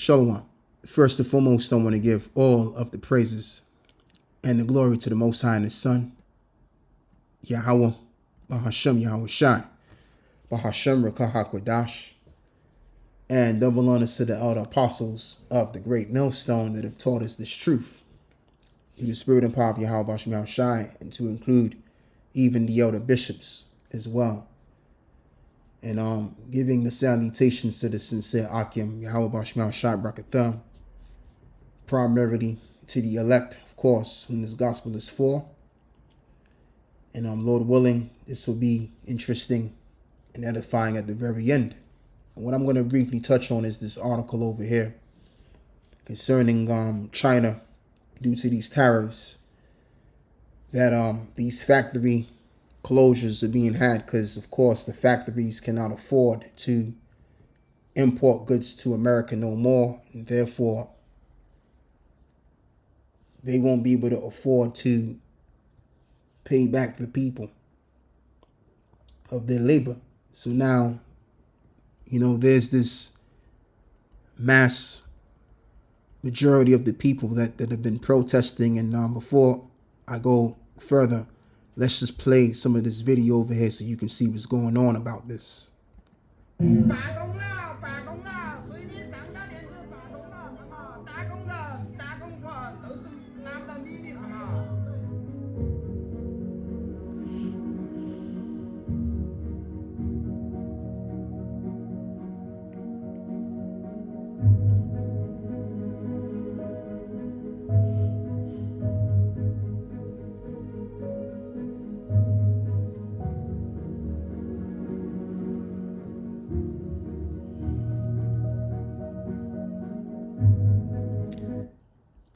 Shalom. First and foremost, I want to give all of the praises and the glory to the Most High and His Son, Yahweh, Bahashem Yahweh Shai, Bahashem Rakah HaKodash, and double honors to the elder apostles of the great millstone that have taught us this truth, through the spirit and power of Yahweh Bahashem Yahweh Shai, and to include even the elder bishops as well. And giving the salutations to the sincere Akim, Yahweh Bahashem Yahweh Shai Brakatham, primarily to the elect, of course, whom this gospel is for. And Lord willing, this will be interesting and edifying at the very end. And what I'm going to briefly touch on is this article over here concerning China, due to these tariffs, that these factory closures are being had because, of course, the factories cannot afford to import goods to America no more, and therefore they won't be able to afford to pay back the people of their labor. So now, there's this mass majority of the people that have been protesting. And before I go further, let's just play some of this video over here so you can see what's going on about this.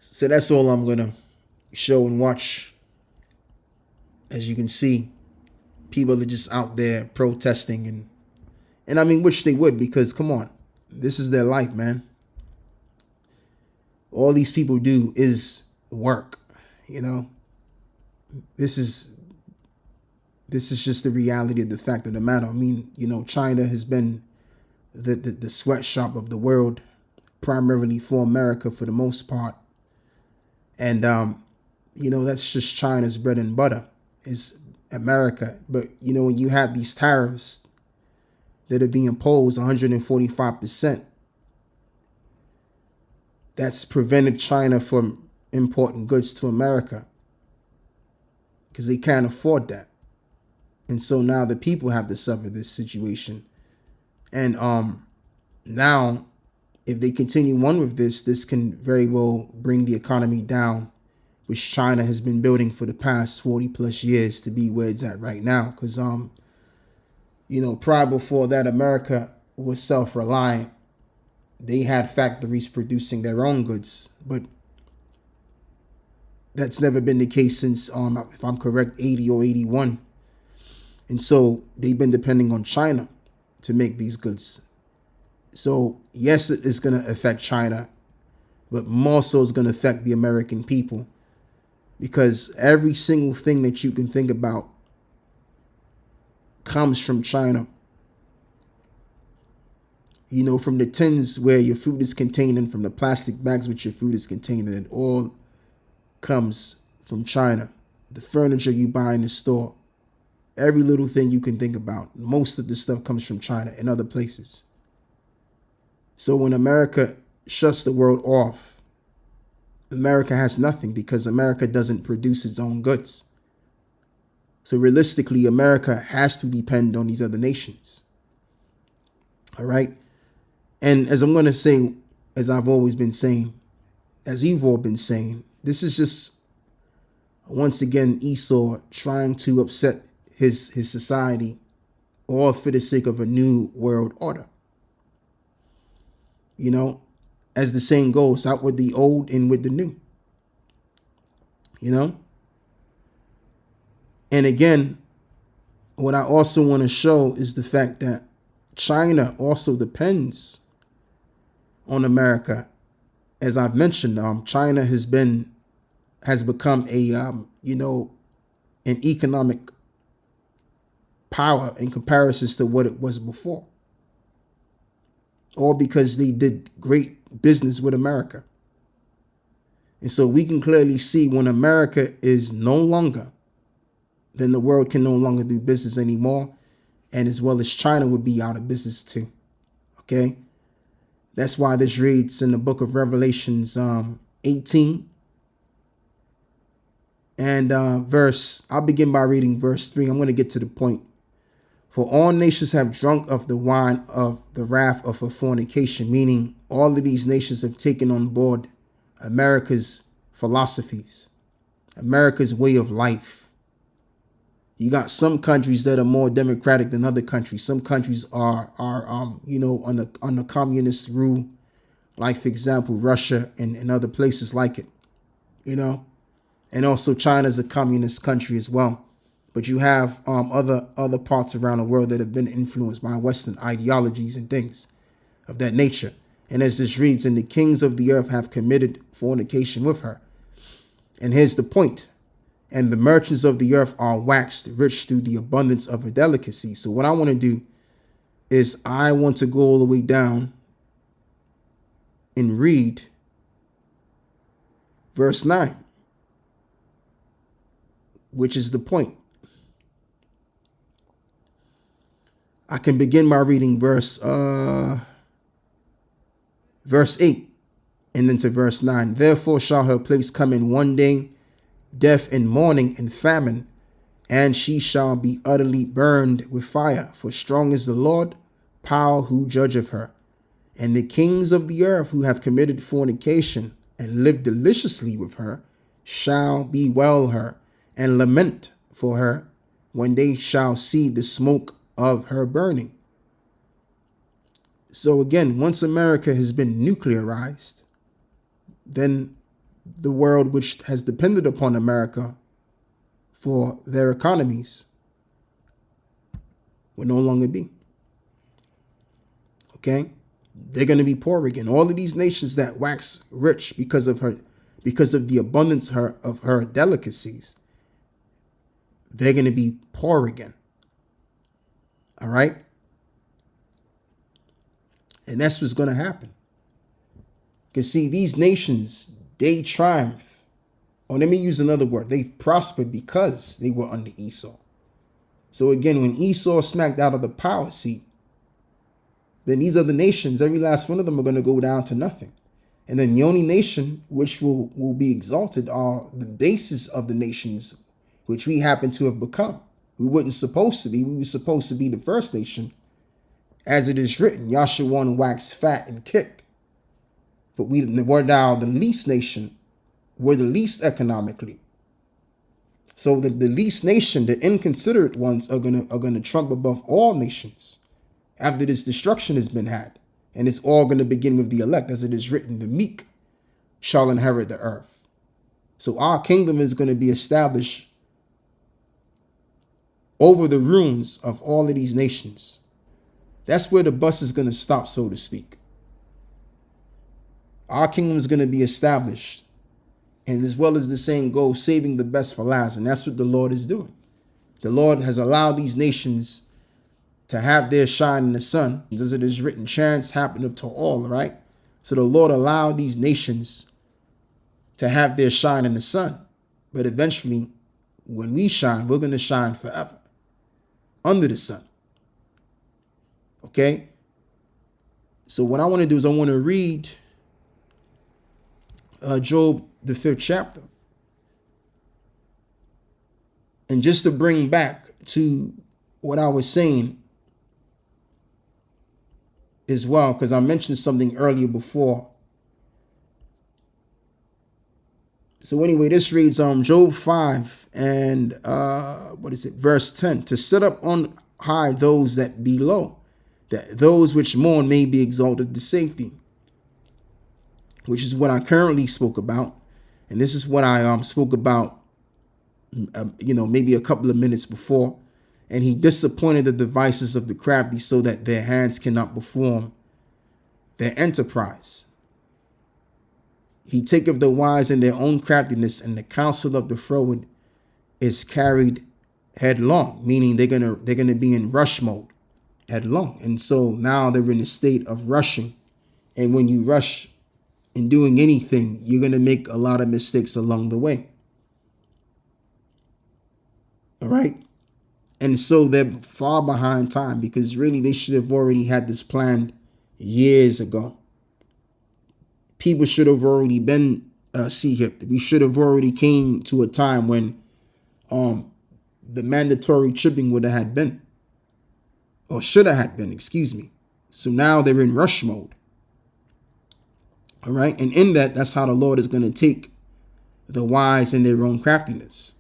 'So that's all I'm gonna show and watch. As you can see, people are just out there protesting, and I mean, which they would, because come on, this is their life, man. All these people do is work, This is just the reality of the fact of the matter. I mean, China has been the sweatshop of the world, primarily for America for the most part. And, that's just China's bread and butter is America. But, when you have these tariffs that are being imposed 145%, that's prevented China from importing goods to America because they can't afford that. And so now the people have to suffer this situation. And now, if they continue on with this can very well bring the economy down, which China has been building for the past 40 plus years to be where it's at right now. Because, prior before that, America was self-reliant. They had factories producing their own goods, but that's never been the case since, if I'm correct, 80 or 81. And so they've been depending on China to make these goods. So yes, it is going to affect China, but more so it's going to affect the American people, because every single thing that you can think about comes from China. From the tins where your food is contained in, from the plastic bags which your food is contained in, it all comes from China. The furniture you buy in the store, every little thing you can think about, most of the stuff comes from China and other places. So when America shuts the world off, America has nothing because America doesn't produce its own goods. So realistically, America has to depend on these other nations. All right. And as I'm going to say, as I've always been saying, as we've all been saying, this is just, once again, Esau trying to upset his society, all for the sake of a new world order. As the saying goes, out with the old, in with the new. And again, what I also want to show is the fact that China also depends on America. As I've mentioned, China has become a an economic power in comparison to what it was before. all because they did great business with America. And so we can clearly see when America is no longer, then the world can no longer do business anymore. And as well as China would be out of business too. Okay. That's why this reads in the book of Revelations 18 and I'll begin by reading verse 3. I'm going to get to the point. For all nations have drunk of the wine of the wrath of her fornication, meaning all of these nations have taken on board America's philosophies, America's way of life. You got some countries that are more democratic than other countries. Some countries are under communist rule, like for example Russia and other places like it, and also China's a communist country as well. But you have other parts around the world that have been influenced by Western ideologies and things of that nature. And as this reads, and the kings of the earth have committed fornication with her. And here's the point. And the merchants of the earth are waxed rich through the abundance of her delicacy. So what I want to do is I want to go all the way down and read verse 9, which is the point. I can begin by reading verse 8 and then to verse 9. Therefore shall her place come in one day, death and mourning and famine, and she shall be utterly burned with fire. For strong is the Lord, power who judgeth her. And the kings of the earth who have committed fornication and lived deliciously with her shall bewail her and lament for her when they shall see the smoke of her burning. So again, once America has been nuclearized, then the world which has depended upon America for their economies will no longer be. Okay? They're going to be poor again. All of these nations that wax rich because of the abundance of her delicacies, they're going to be poor again. All right? And that's what's going to happen. Because see, these nations, they triumph. Or let me use another word. They prospered because they were under Esau. So again, when Esau smacked out of the power seat, then these other nations, every last one of them are going to go down to nothing. And then the only nation which will be exalted are the basis of the nations which we happen to have become. We weren't supposed to be. We were supposed to be the first nation. As it is written, Yashawan waxed fat and kicked. But we were now the least nation. We're the least economically. So the least nation, the inconsiderate ones, are gonna trump above all nations after this destruction has been had. And it's all going to begin with the elect. As it is written, the meek shall inherit the earth. So our kingdom is going to be established over the ruins of all of these nations. That's where the bus is going to stop, so to speak. Our kingdom is going to be established. And as well as the saying goes, saving the best for last. And that's what the Lord is doing. The Lord has allowed these nations to have their shine in the sun. As it is written, chance happeneth to all, right? So the Lord allowed these nations to have their shine in the sun. But eventually, when we shine, we're going to shine forever under the sun. Okay? So what I want to do is I want to read Job, the 5th chapter. And just to bring back to what I was saying as well, because I mentioned something earlier before. So anyway, this reads Job 5 and verse 10. To set up on high those that be low, that those which mourn may be exalted to safety. Which is what I currently spoke about. And this is what I spoke about, maybe a couple of minutes before. And he disappointed the devices of the crafty so that their hands cannot perform their enterprise. He taketh the wise in their own craftiness, and the counsel of the froward is carried headlong, meaning they're gonna be in rush mode. headlong. And so now they're in a state of rushing. And when you rush in doing anything, you're going to make a lot of mistakes along the way. All right. And so they're far behind time, because really they should have already had this planned years ago. People should have already been sea-hipped. We should have already came to a time when the mandatory tripping would have had been, or should have had been, excuse me. So now they're in rush mode. All right. And in that's how the Lord is going to take the wise in their own craftiness.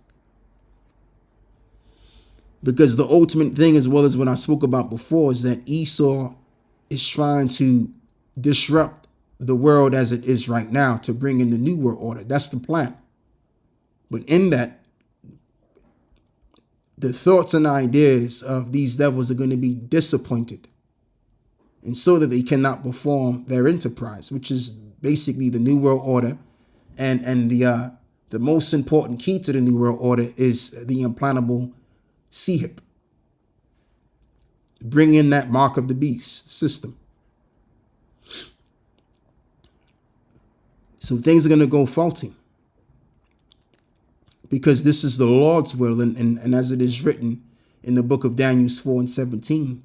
Because the ultimate thing, as well as what I spoke about before, is that Esau is trying to disrupt the world as it is right now to bring in the new world order. That's the plan. But in that, the thoughts and ideas of these devils are going to be disappointed, and so that they cannot perform their enterprise, which is basically the new world order. And the most important key to the new world order is the implantable sea-hip. Bring in that mark of the beast system. So things are going to go faulty, because this is the Lord's will. And as it is written in the book of Daniel 4:17,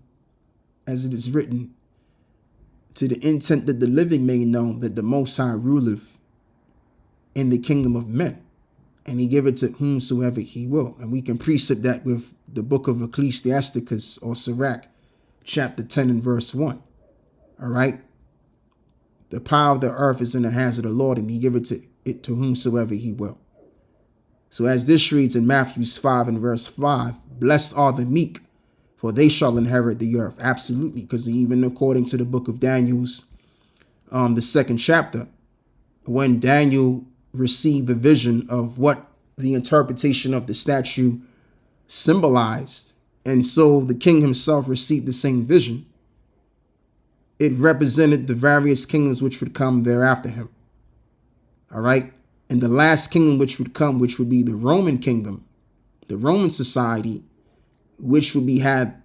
as it is written, to the intent that the living may know that the Most High ruleth in the kingdom of men, and he give it to whomsoever he will. And we can precept that with the book of Ecclesiasticus, or Sirach, chapter 10 and verse 1. All right. The power of the earth is in the hands of the Lord, and he give it to whomsoever he will. So as this reads in Matthew 5 and verse 5, blessed are the meek, for they shall inherit the earth. Absolutely. Because even according to the book of Daniel's, the 2nd chapter, when Daniel received the vision of what the interpretation of the statue symbolized, and so the king himself received the same vision, it represented the various kingdoms which would come thereafter him. All right. And the last kingdom which would come, which would be the Roman kingdom, the Roman society, which would be had,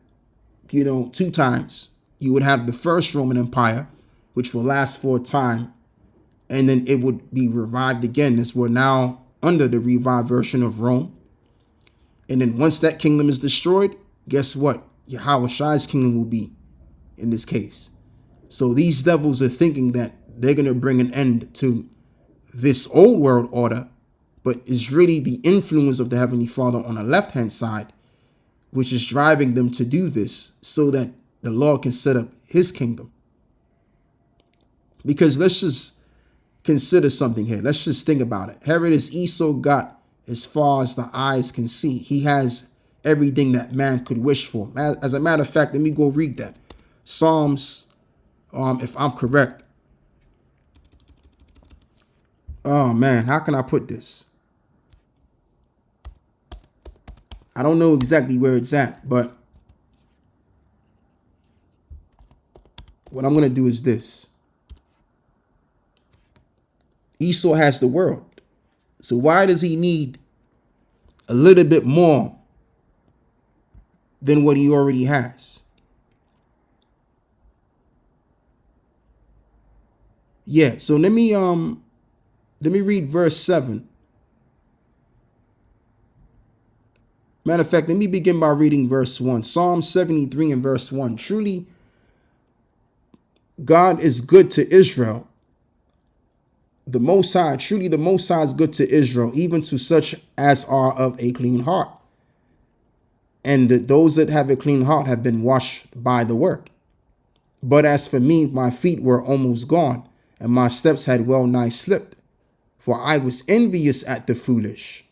2 times. You would have the first Roman Empire, which will last for a time, and then it would be revived again, as we're now under the revived version of Rome. And then once that kingdom is destroyed, guess what? Yahweh Shai's kingdom will be in this case. So these devils are thinking that they're going to bring an end to this old world order, but it's really the influence of the Heavenly Father on the left-hand side, which is driving them to do this, so that the Lord can set up his kingdom. Because let's just consider something here. Let's just think about it. Herod is Esau got as far as the eyes can see. He has everything that man could wish for. As a matter of fact, let me go read that. Psalms, if I'm correct. Oh man, how can I put this? I don't know exactly where it's at, but what I'm going to do is this. Esau has the world. So why does he need a little bit more than what he already has? Yeah, so let me read verse 7. Matter of fact, let me begin by reading verse 1. Psalm 73 and verse 1. Truly, God is good to Israel. The Most High, truly the Most High is good to Israel, even to such as are of a clean heart. And those that have a clean heart have been washed by the word. But as for me, my feet were almost gone, and my steps had well nigh slipped. For I was envious at the foolish,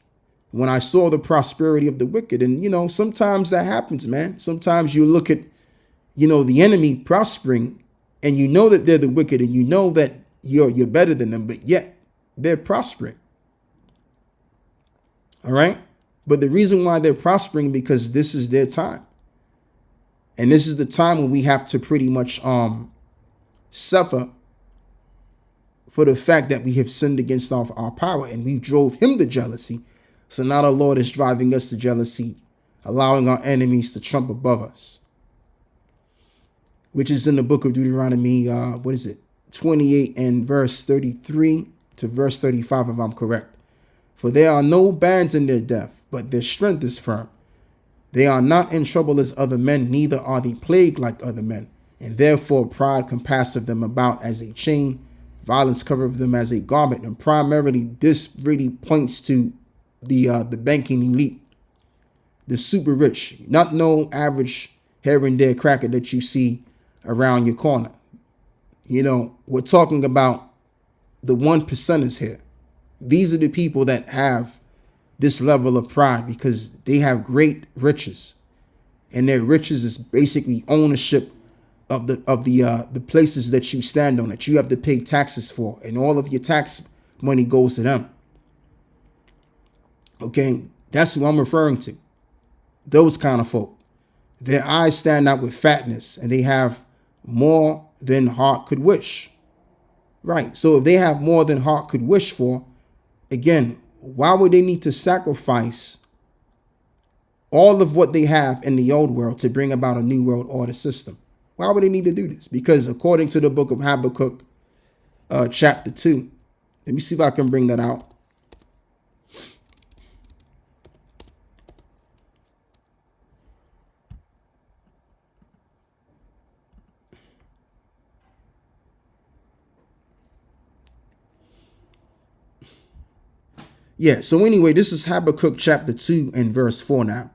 when I saw the prosperity of the wicked. And, sometimes that happens, man. Sometimes you look at, the enemy prospering, and you know that they're the wicked, and you know that you're better than them, but yet they're prospering. All right. But the reason why they're prospering, because this is their time. And this is the time when we have to pretty much suffer for the fact that we have sinned against our power, and we drove him to jealousy. So now the Lord is driving us to jealousy, allowing our enemies to trump above us. which is in the book of Deuteronomy, 28 and verse 33 to verse 35, if I'm correct. For there are no bands in their death, but their strength is firm. They are not in trouble as other men, neither are they plagued like other men. And therefore pride compasseth them about as a chain, violence covereth them as a garment. And primarily this really points to the banking elite, the super rich, not no average here and there cracker that you see around your corner. We're talking about the 1%ers here. These are the people that have this level of pride because they have great riches, and their riches is basically ownership of the places that you stand on, that you have to pay taxes for, and all of your tax money goes to them. Okay, that's who I'm referring to. Those kind of folk. Their eyes stand out with fatness, and they have more than heart could wish. Right. So if they have more than heart could wish for, again, why would they need to sacrifice all of what they have in the old world to bring about a new world order system? Why would they need to do this? Because according to the book of Habakkuk, chapter 2, let me see if I can bring that out. Yeah, so anyway, this is Habakkuk chapter 2 and verse 4 now.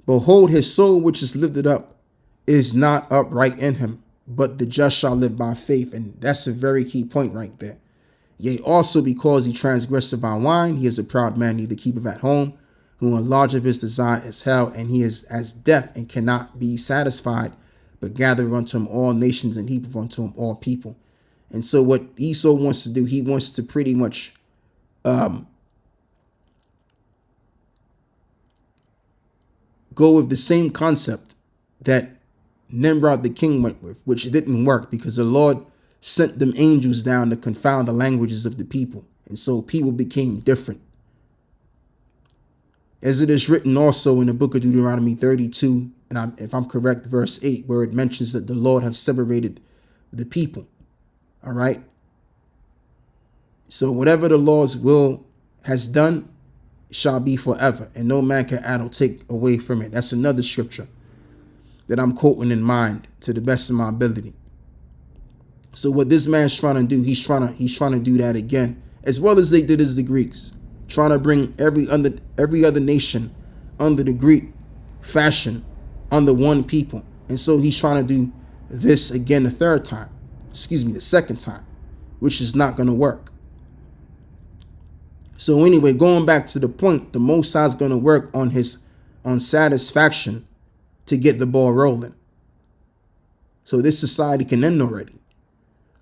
Behold, his soul which is lifted up is not upright in him, but the just shall live by faith. And that's a very key point right there. Yea, also because he transgressed by wine, he is a proud man, neither keepeth at home, who enlargeth his desire as hell, and he is as deaf and cannot be satisfied, but gathereth unto him all nations and heapeth unto him all people. And so what Esau wants to do, he wants to pretty much go with the same concept that Nimrod the king went with, which didn't work because the Lord sent them angels down to confound the languages of the people. And so people became different. As it is written also in the book of Deuteronomy 32, and if I'm correct, verse 8, where it mentions that the Lord have separated the people. All right. So whatever the Lord's will has done shall be forever, and no man can add or take away from it. That's another scripture that I'm quoting in mind to the best of my ability. So what this man's trying to do, he's trying to do that again, as well as they did as the Greeks, trying to bring every other nation under the Greek fashion, under one people. And so he's trying to do this again the second time, which is not going to work. So anyway, going back to the point, the Most High is going to work on satisfaction to get the ball rolling. So this society can end already.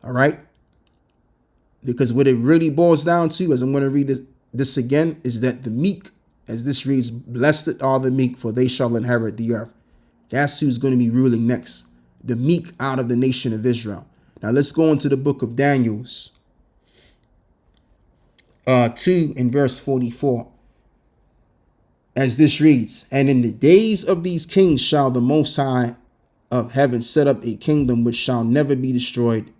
All right. Because what it really boils down to, as I'm going to read this again, is that the meek, as this reads, blessed are the meek, for they shall inherit the earth. That's who's going to be ruling next. The meek out of the nation of Israel. Now let's go into the book of Daniel's 2 and verse 44. As this reads, and in the days of these kings shall the Most High of heaven set up a kingdom which shall never be destroyed,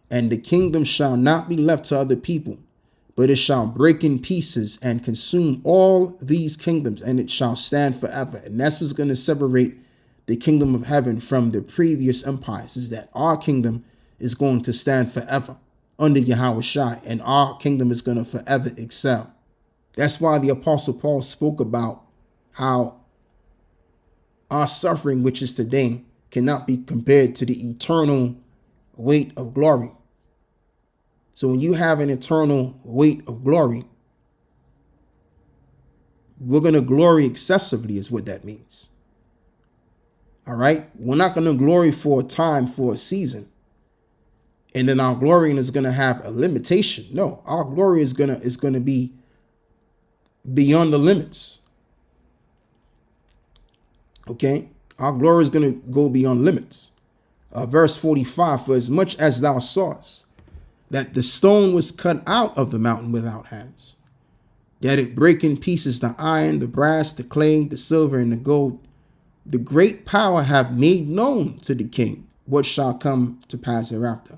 and the kingdom shall not be left to other people, but it shall break in pieces and consume all these kingdoms, and it shall stand forever. And that's what's going to separate the kingdom of heaven from the previous empires, is that our kingdom is going to stand forever under Yahweh Shai, and our kingdom is going to forever excel. That's why the Apostle Paul spoke about how our suffering, which is today, cannot be compared to the eternal weight of glory. So when you have an eternal weight of glory, we're going to glory excessively is what that means. All right. We're not going to glory for a time, for a season. And then our glorying is going to have a limitation. No, our glory is going to be beyond the limits. Okay. Our glory is going to go beyond limits. Verse 45, for as much as thou sawest that the stone was cut out of the mountain without hands, that it break in pieces the iron, the brass, the clay, the silver, and the gold, the great power have made known to the king what shall come to pass thereafter.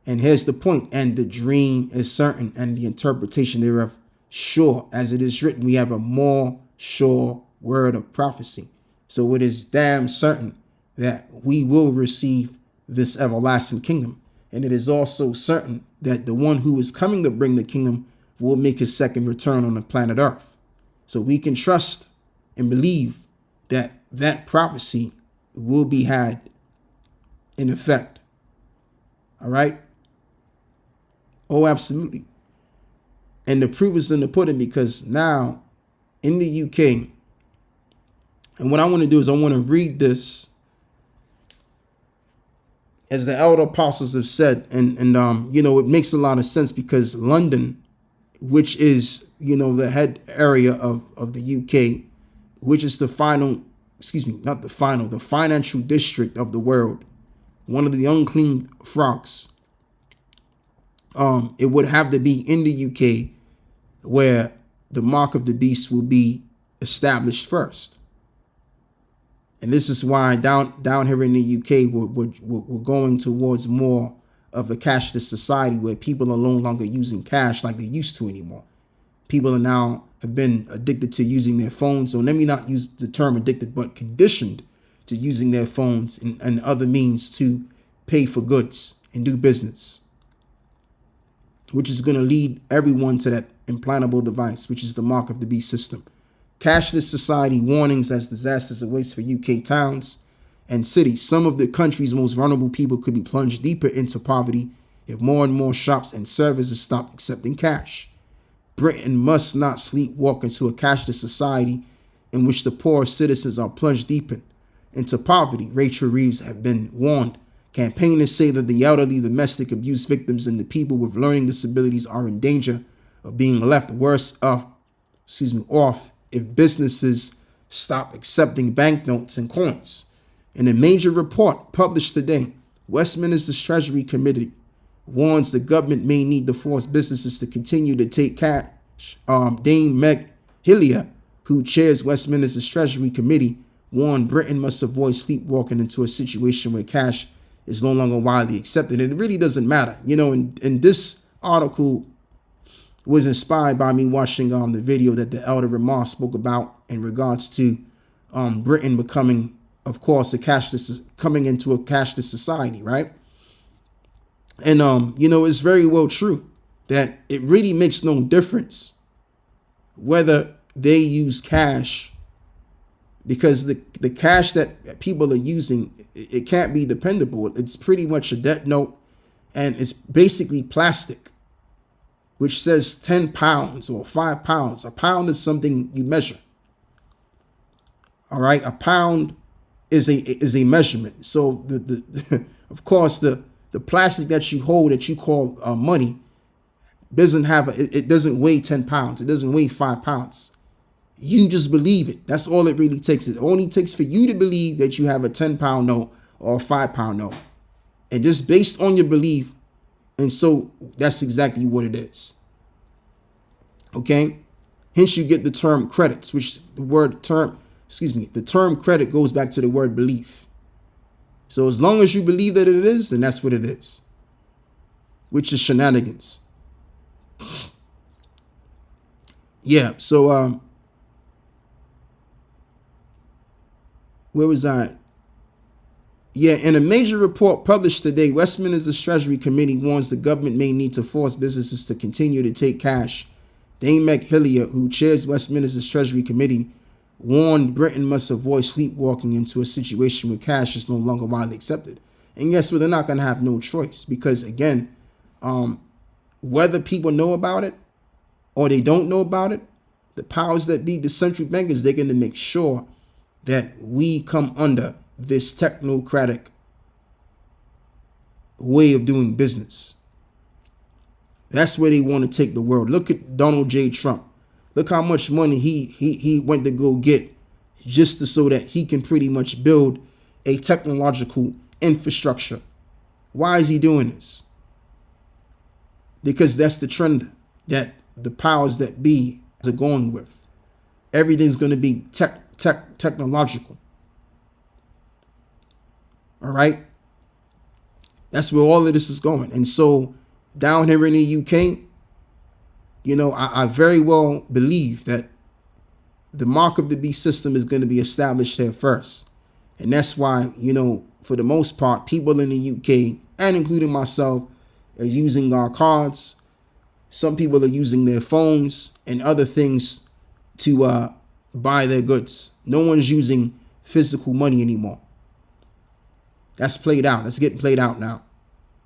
And here's the point. And the dream is certain, and the interpretation thereof sure. As it is written, we have a more sure word of prophecy. So it is damn certain that we will receive this everlasting kingdom. And it is also certain that the one who is coming to bring the kingdom will make his second return on the planet Earth. So we can trust and believe that that prophecy will be had in effect. All right? Oh, absolutely. And the proof is in the pudding, because now in the UK, and what I want to do is I want to read this as the elder apostles have said, and it makes a lot of sense, because London, which is, the head area of the UK, which is the financial district of the world, one of the unclean frogs. It would have to be in the UK where the mark of the beast will be established first. And this is why down here in the UK, we're going towards more of a cashless society, where people are no longer using cash like they used to anymore. People are now have been addicted to using their phones. Or let me not use the term addicted, but conditioned to using their phones and other means to pay for goods and do business, which is going to lead everyone to that implantable device, which is the mark of the beast system. Cashless society warnings as disasters awaits for UK towns and cities. Some of the country's most vulnerable people could be plunged deeper into poverty if more and more shops and services stop accepting cash. Britain must not sleepwalk into a cashless society in which the poor citizens are plunged deeper into poverty. Rachel Reeves have been warned. Campaigners say that the elderly, domestic abuse victims, and the people with learning disabilities are in danger of being left worse off if businesses stop accepting banknotes and coins. In a major report published today, Westminster's Treasury Committee warns the government may need to force businesses to continue to take cash. Dame Meg Hillier, who chairs Westminster's Treasury Committee, warned Britain must avoid sleepwalking into a situation where cash is no longer widely accepted. And it really doesn't matter. And this article was inspired by me watching the video that the elder Ramar spoke about in regards to Britain becoming, of course, coming into a cashless society, right? And it's very well true that it really makes no difference whether they use cash, because the cash that people are using, it can't be dependable. It's pretty much a debt note, and it's basically plastic, which says 10 pounds or 5 pounds. A pound is something you measure. All right. A pound is a measurement. So of course, the plastic that you hold that you call money it doesn't weigh 10 pounds. It doesn't weigh 5 pounds. You just believe it. That's all it really takes. It only takes for you to believe that you have a 10-pound note or a 5-pound note. And just based on your belief, and so that's exactly what it is. Okay? Hence you get the term credits, which the term credit goes back to the word belief. So as long as you believe that it is, then that's what it is, which is shenanigans. Yeah, so where was I? Yeah, in a major report published today, Westminster's Treasury Committee warns the government may need to force businesses to continue to take cash. Dame Meg Hillier, who chairs Westminster's Treasury Committee, warned Britain must avoid sleepwalking into a situation where cash is no longer widely accepted. And yes, well, they're not going to have no choice, because again, whether people know about it or they don't know about it, the powers that be, the central bankers, they're going to make sure that we come under this technocratic way of doing business. That's where they want to take the world. Look at Donald J. Trump. Look how much money he went to go get just so that he can pretty much build a technological infrastructure. Why is he doing this? Because that's the trend that the powers that be are going with. Everything's going to be technological. All right. That's where all of this is going. And so down here in the UK, you know, I very well believe that the mark of the beast system is going to be established here first. And that's why, you know, for the most part, people in the UK, and including myself, is using our cards. Some people are using their phones and other things to buy their goods. No one's using physical money anymore. That's played out. That's getting played out now.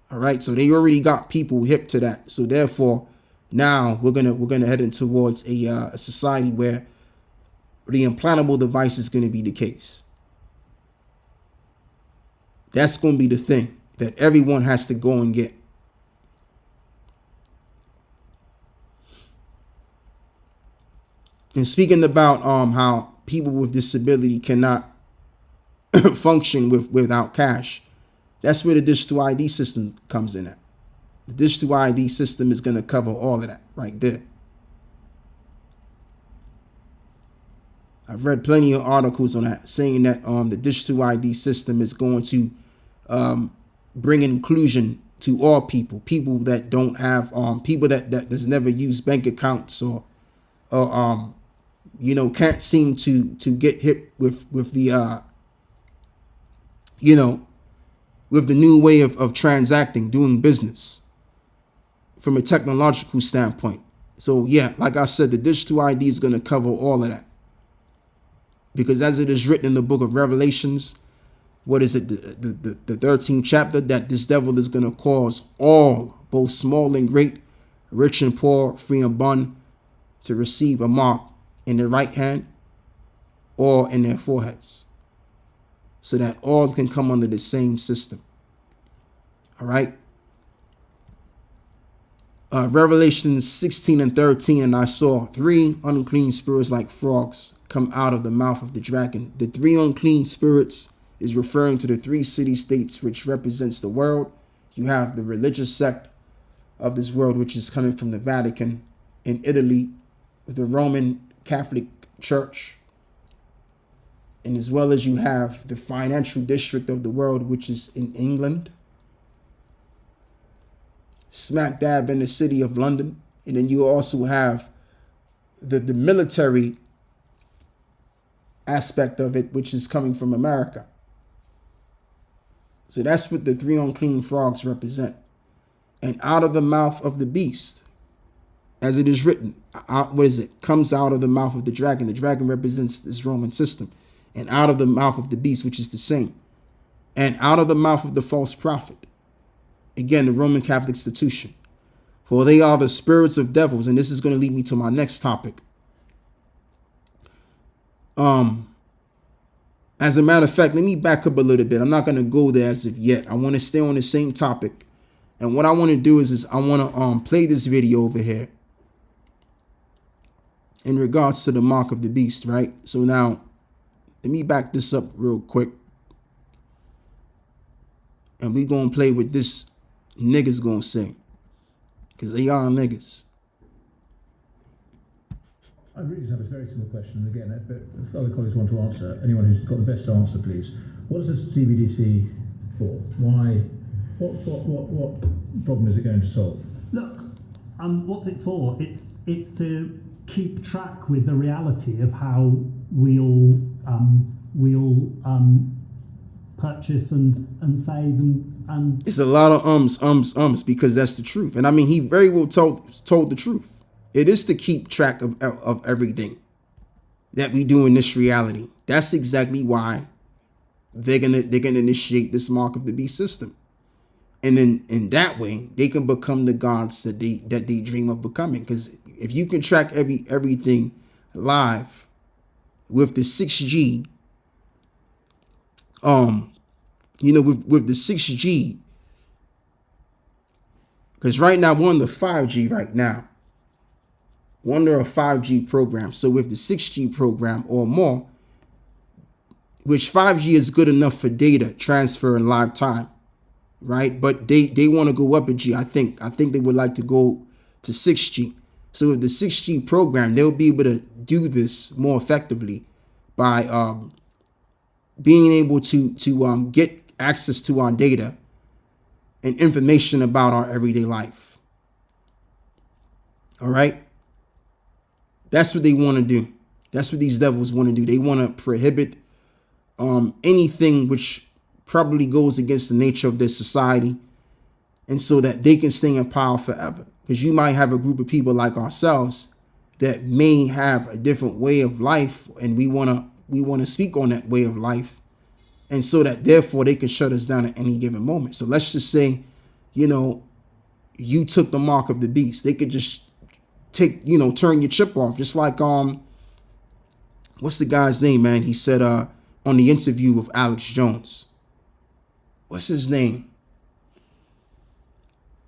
All right. So they already got people hip to that. So therefore, now we're gonna head in towards a society where the implantable device is going to be the case. That's going to be the thing that everyone has to go and get. And speaking about how people with disability cannot function without cash, that's where the digital ID system comes in at. The digital ID system is going to cover all of that right there. I've read plenty of articles on that saying that the digital ID system is going to bring inclusion to all people, people that don't have people that does never use bank accounts or you know, can't seem to get hip with the you know, with the new way of transacting, doing business from a technological standpoint. So yeah, like I said, the digital ID is going to cover all of that. Because as it is written in the book of Revelations, what is it, the 13th chapter, that this devil is going to cause all, both small and great, rich and poor, free and bond, to receive a mark in their right hand or in their foreheads, so that all can come under the same system. All right. Revelation 16 and 13, and I saw 3 unclean spirits like frogs come out of the mouth of the dragon. The 3 unclean spirits is referring to the 3 city-states, which represents the world. You have the religious sect of this world, which is coming from the Vatican in Italy, the Roman Catholic Church, and as well as you have the financial district of the world, which is in England, smack dab in the city of London. And then you also have the military aspect of it, which is coming from America. So that's what the 3 unclean frogs represent. And out of the mouth of the beast, as it is written, what is it? Comes out of the mouth of the dragon. The dragon represents this Roman system. And out of the mouth of the beast, which is the same. And out of the mouth of the false prophet. Again, the Roman Catholic institution. For they are the spirits of devils. And this is going to lead me to my next topic. As a matter of fact, let me back up a little bit. I'm not going to go there as of yet. I want to stay on the same topic. And what I want to do is I want to play this video over here in regards to the mark of the beast, right? So now, let me back this up real quick. And we going to play with this niggas going to say. Because they are niggas. I really just have a very simple question. And again, if other colleagues want to answer, anyone who's got the best answer, please. What is this CBDC for? Why? What problem is it going to solve? Look, what's it for? It's to keep track with the reality of how we'll purchase and save and. It's a lot of ums, because that's the truth. And I mean, he very well told the truth. It is to keep track of everything that we do in this reality. That's exactly why they're gonna initiate this mark of the beast system. And then in that way, they can become the gods that they dream of becoming. Because if you can track everything live with the 6G, with the 6G, because right now we're on the 5G right now. We're under a 5G program. So with the 6G program or more, which 5G is good enough for data transfer in live time, right? But they want to go up a G. I think they would like to go to 6G. So with the 6G program, they'll be able to do this more effectively by being able to get access to our data and information about our everyday life. All right? That's what they want to do. That's what these devils want to do. They want to prohibit anything which probably goes against the nature of their society, and so that they can stay in power forever. Because you might have a group of people like ourselves that may have a different way of life, and we want to speak on that way of life, and so that therefore they can shut us down at any given moment. So let's just say, you took the mark of the beast. They could just turn your chip off, just like what's the guy's name, man? He said on the interview with Alex Jones. What's his name?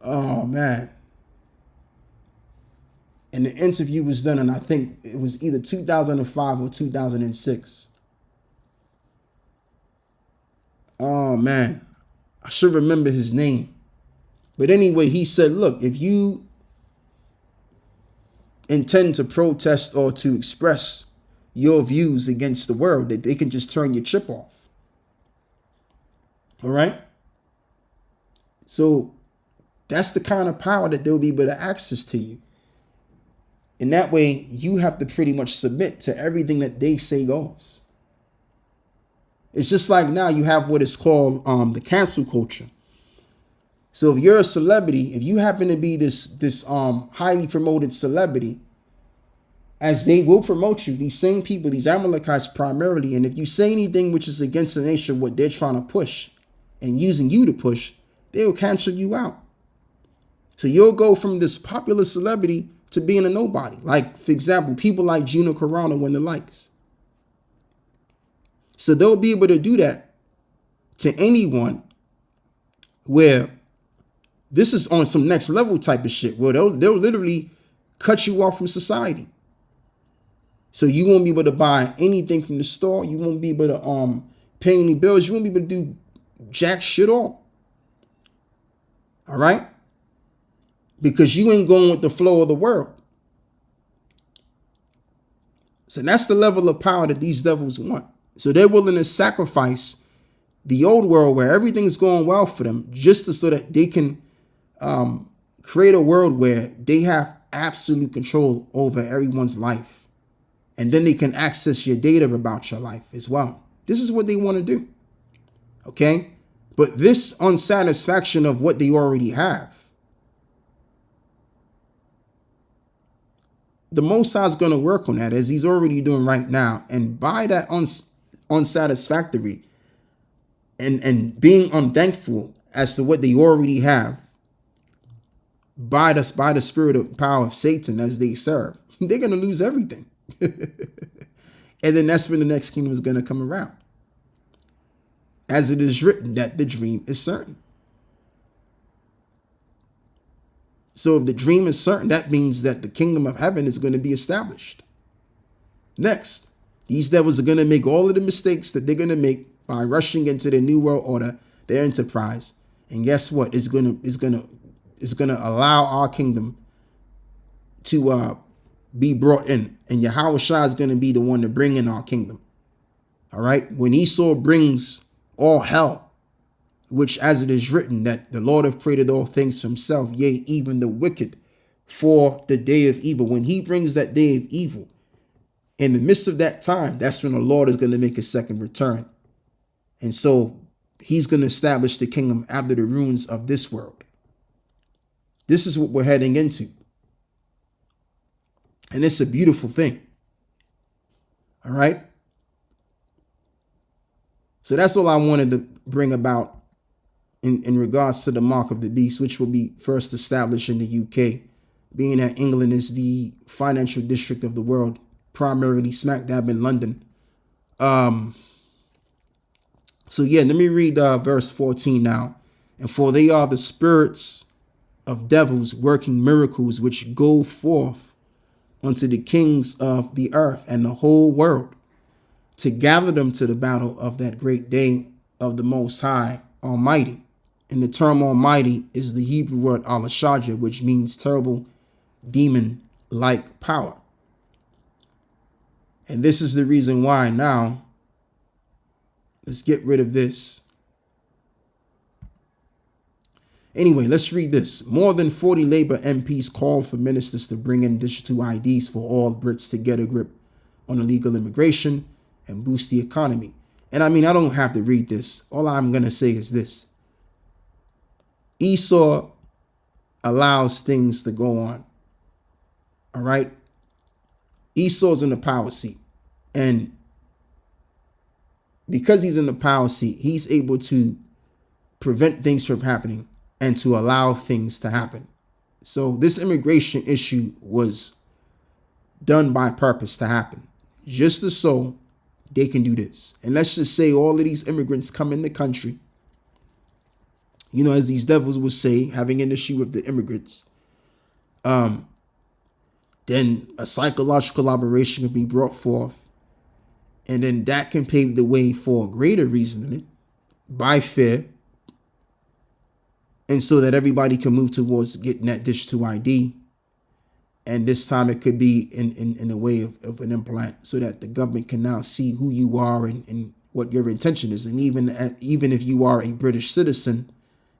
Oh man. And the interview was done, and I think it was either 2005 or 2006. Oh man, I should remember his name. But anyway, he said, look, if you intend to protest or to express your views against the world, that they can just turn your chip off. All right? So that's the kind of power that they'll be able to access to you. And that way, you have to pretty much submit to everything that they say goes. It's just like now you have what is called the cancel culture. So if you're a celebrity, if you happen to be this highly promoted celebrity, as they will promote you, these same people, these Amalekites primarily, and if you say anything which is against the nature of what they're trying to push and using you to push, they will cancel you out. So you'll go from this popular celebrity to being a nobody. Like, for example, people like Gina Carano and the likes. So they'll be able to do that to anyone, where this is on some next level type of shit, where they'll literally cut you off from society. So you won't be able to buy anything from the store. You won't be able to pay any bills. You won't be able to do jack shit all. All right? Because you ain't going with the flow of the world. So that's the level of power that these devils want. So they're willing to sacrifice the old world where everything's going well for them, just so that they can create a world where they have absolute control over everyone's life. And then they can access your data about your life as well. This is what they want to do. Okay? But this unsatisfaction of what they already have, the Most High is going to work on that, as he's already doing right now. And by that unsatisfactory and being unthankful as to what they already have, by the spirit of power of Satan as they serve, they're going to lose everything. And then that's when the next kingdom is going to come around. As it is written that the dream is certain. So if the dream is certain, that means that the kingdom of heaven is going to be established. Next, these devils are going to make all of the mistakes that they're going to make by rushing into the new world order, their enterprise. And guess what? It's going to allow our kingdom to be brought in. And Yahushua is going to be the one to bring in our kingdom. All right? When Esau brings all hell, which as it is written that the Lord have created all things for himself, yea, even the wicked for the day of evil. When he brings that day of evil, in the midst of that time, that's when the Lord is going to make his second return. And so he's going to establish the kingdom after the ruins of this world. This is what we're heading into. And it's a beautiful thing. All right. So that's all I wanted to bring about in regards to the mark of the beast, which will be first established in the UK, being that England is the financial district of the world, primarily smack dab in London. So yeah, let me read verse 14 now. And for they are the spirits of devils working miracles, which go forth unto the kings of the earth and the whole world, to gather them to the battle of that great day of the Most High Almighty. And the term Almighty is the Hebrew word Al-Shaja, which means terrible demon-like power. And this is the reason why now, let's get rid of this. Anyway, let's read this. More than 40 Labour MPs called for ministers to bring in digital IDs for all Brits to get a grip on illegal immigration and boost the economy. And I mean, I don't have to read this. All I'm going to say is this. Esau allows things to go on. All right? Esau's in the power seat. And because he's in the power seat, he's able to prevent things from happening and to allow things to happen. So this immigration issue was done by purpose to happen, just so they can do this. And let's just say all of these immigrants come in the country, you know, as these devils would say, having an issue with the immigrants, then a psychological operation can be brought forth, and then that can pave the way for greater reasoning by fear, and so that everybody can move towards getting that digital ID. And this time it could be in a way of an implant, so that the government can now see who you are and what your intention is. And even if you are a British citizen,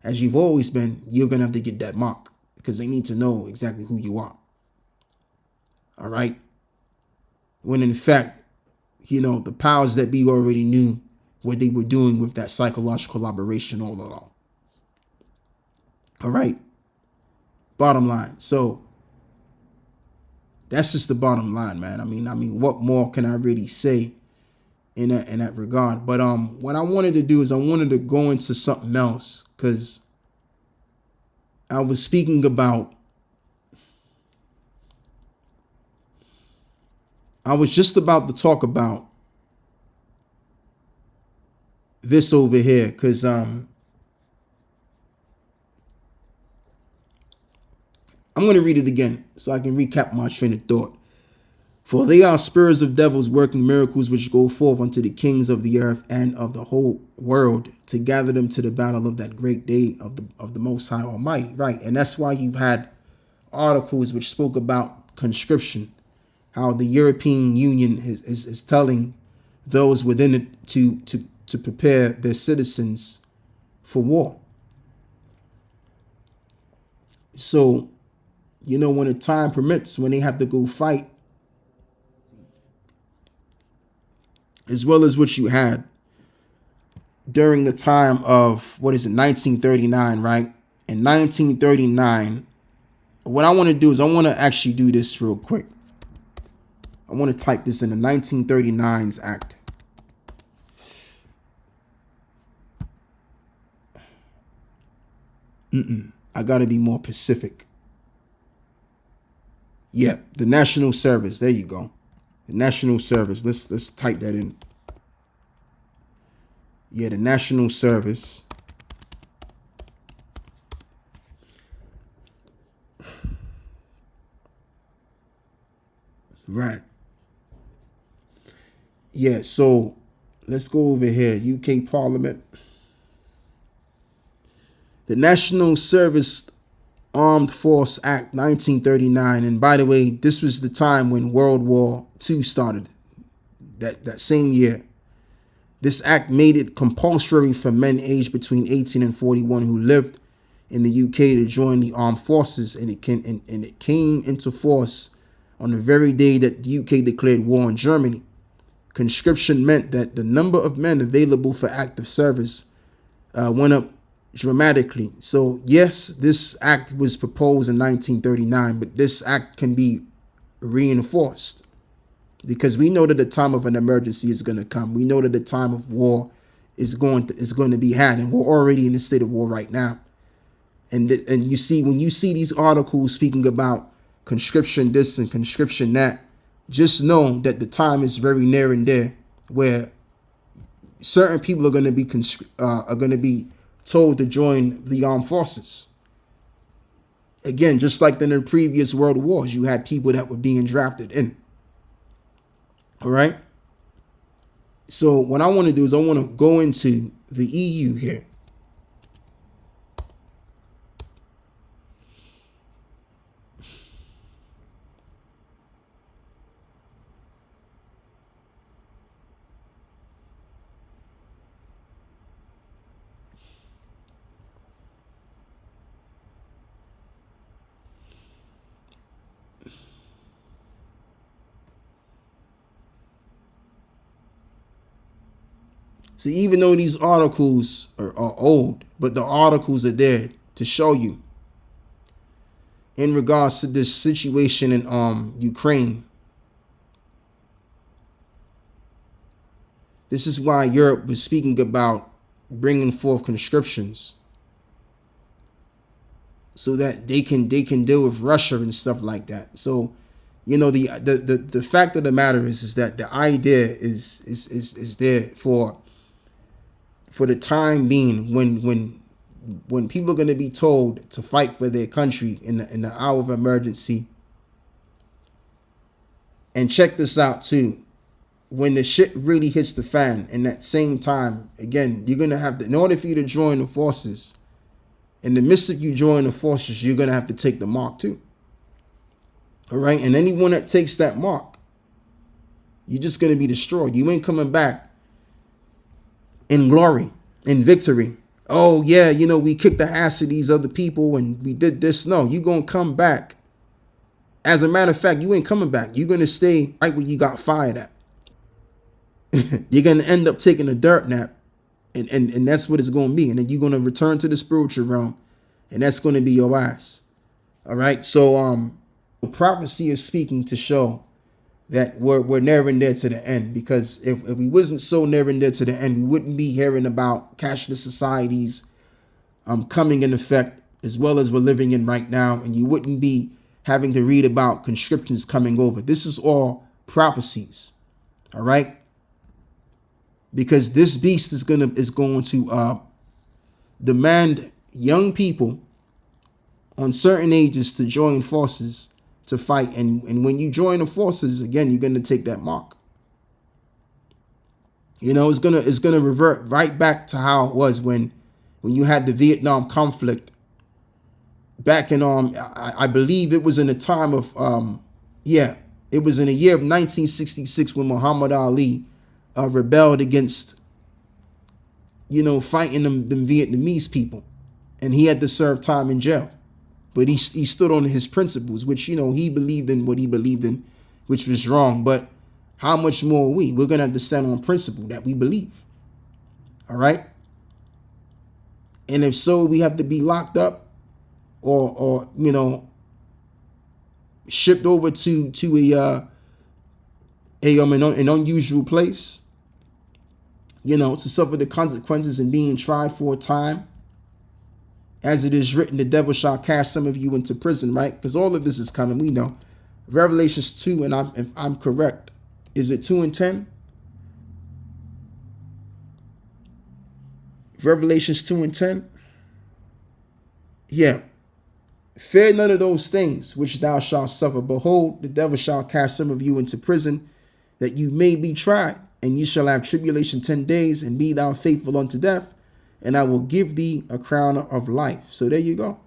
as you've always been, you're going to have to get that mark, because they need to know exactly who you are. All right? When in fact, you know, the powers that be already knew what they were doing with that psychological operation all along. All right? Bottom line. So that's just the bottom line, man. I mean, what more can I really say in that regard? But what I wanted to do is I wanted to go into something else, because I was speaking about, I was just about to talk about this over here, because I'm going to read it again so I can recap my train of thought. For they are spirits of devils working miracles which go forth unto the kings of the earth and of the whole world to gather them to the battle of that great day of the Most High Almighty. Right. And that's why you've had articles which spoke about conscription, how the European Union is telling those within it to prepare their citizens for war. So, you know, when the time permits, when they have to go fight, as well as what you had during the time of, 1939, right? In 1939, what I want to do is I want to actually do this real quick. I want to type this in the 1939's Act. I got to be more specific. Yeah, the National Service. There you go. The National Service. Let's type that in. Yeah, the National Service. Right. Yeah, so let's go over here. UK Parliament. The National Service Armed Force Act 1939. And by the way, this was the time when World War II started. That same year. This act made it compulsory for men aged between 18 and 41 who lived in the UK to join the armed forces, and it came into force on the very day that the UK declared war on Germany. Conscription meant that the number of men available for active service went up dramatically. So yes, this act was proposed in 1939, but this act can be reinforced, because we know that the time of an emergency is going to come. We know that the time of war is going to be had, and we're already in a state of war right now. And you see, when you see these articles speaking about conscription this and conscription that, just know that the time is very near and there where certain people are going to be told to join the armed forces. Again, just like in the previous world wars, you had people that were being drafted in. All right. So what I want to do is I want to go into the EU here. So even though these articles are old, but the articles are there to show you in regards to this situation in Ukraine. This is why Europe was speaking about bringing forth conscriptions so that they can deal with Russia and stuff like that. So, you know, the fact of the matter is that the idea is there for the time being when people are going to be told to fight for their country in the hour of emergency. And check this out too. When the shit really hits the fan, in that same time, again, you're going to have to, in order for you to join the forces, in the midst of you joining the forces, you're going to have to take the mark too. All right. And anyone that takes that mark, you're just going to be destroyed. You ain't coming back in glory, in victory. Oh, yeah, you know, we kicked the ass of these other people and we did this. No, you're going to come back. As a matter of fact, you ain't coming back. You're going to stay right where you got fired at. You're going to end up taking a dirt nap. And that's what it's going to be. And then you're going to return to the spiritual realm. And that's going to be your ass. All right. So prophecy is speaking to show that we're nearing there to the end. Because if we wasn't so nearing there to the end, we wouldn't be hearing about cashless societies coming in effect, as well as we're living in right now. And you wouldn't be having to read about conscriptions coming over. This is all prophecies. All right. Because this beast is going to demand young people on certain ages to join forces to fight. And when you join the forces, again, you're going to take that mark. You know, it's gonna revert right back to how it was when you had the Vietnam conflict back in I believe it was in the time of it was in the year of 1966 when Muhammad Ali rebelled against, you know, fighting them Vietnamese people, and he had to serve time in jail. But he stood on his principles, which, you know, he believed in what he believed in, which was wrong. But how much more we're going to have to stand on principle that we believe. All right. And if so, we have to be locked up or you know, shipped over to an unusual place, you know, to suffer the consequences and being tried for a time. As it is written, the devil shall cast some of you into prison, right? Because all of this is coming. We know. Revelations 2, and if I'm correct, is it 2 and 10? Revelations 2 and 10. Yeah. Fear none of those things which thou shalt suffer. Behold, the devil shall cast some of you into prison, that you may be tried, and you shall have tribulation 10 days, and be thou faithful unto death, and I will give thee a crown of life. So there you go.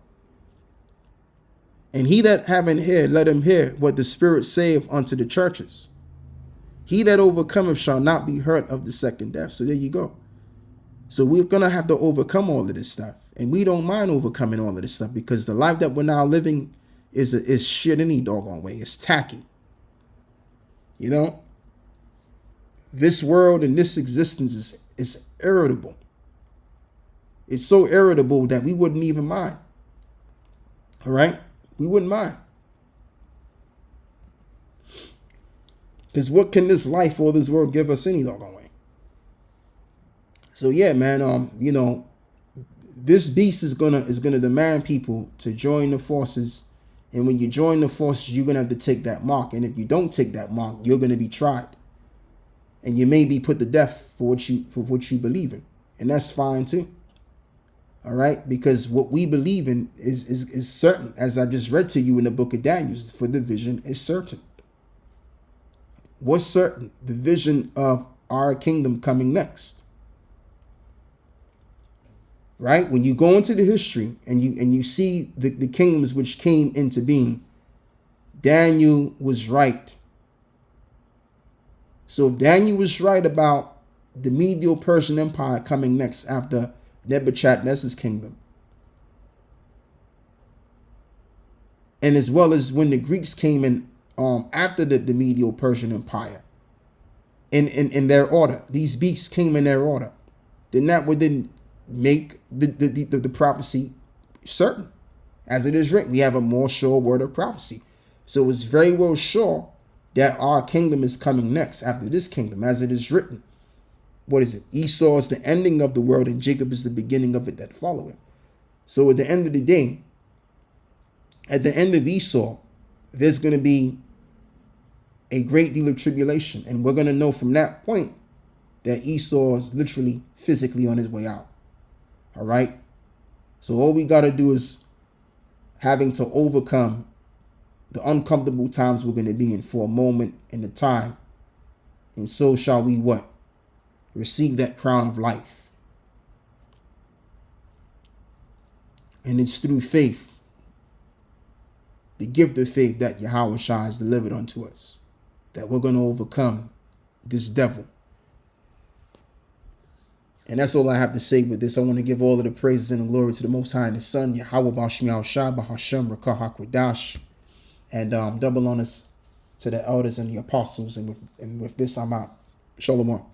And he that have an ear, let him hear what the Spirit saith unto the churches. He that overcometh shall not be hurt of the second death. So there you go. So we're going to have to overcome all of this stuff. And we don't mind overcoming all of this stuff, because the life that we're now living is shit any doggone way. It's tacky. You know, this world and this existence is irritable. It's so irritable that we wouldn't even mind. All right? We wouldn't mind. Because what can this life or this world give us any doggone way? So yeah, man, you know, this beast is gonna demand people to join the forces. And when you join the forces, you're gonna have to take that mark. And if you don't take that mark, you're gonna be tried. And you may be put to death for what you believe in. And that's fine too. All right, because what we believe in is certain, as I just read to you in the book of Daniel. For the vision is certain. What's certain? The vision of our kingdom coming next. Right? When you go into the history and you see the kingdoms which came into being, Daniel was right. So if Daniel was right about the Medo-Persian Empire coming next after Nebuchadnezzar's kingdom, and as well as when the Greeks came in after the Medo-Persian Empire, in their order, these beasts came in their order. then that would then make the prophecy certain. As it is written, we have a more sure word of prophecy. So it's very well sure that our kingdom is coming next after this kingdom, as it is written. What is it? Esau is the ending of the world, and Jacob is the beginning of it that follow it. So at the end of the day, at the end of Esau, there's going to be a great deal of tribulation. And we're going to know from that point that Esau is literally physically on his way out. All right. So all we got to do is having to overcome the uncomfortable times we're going to be in for a moment in the time. And so shall we what? Receive that crown of life. And it's through faith, the gift of faith that Yahweh Shai has delivered unto us, that we're going to overcome this devil. And that's all I have to say with this. I want to give all of the praises and the glory to the Most High and His Son, Yahweh Bashmi Al-Shai, Bahashem, Rakah HaKwadash, and double honors to the elders and the apostles. And with this, I'm out. Shalom.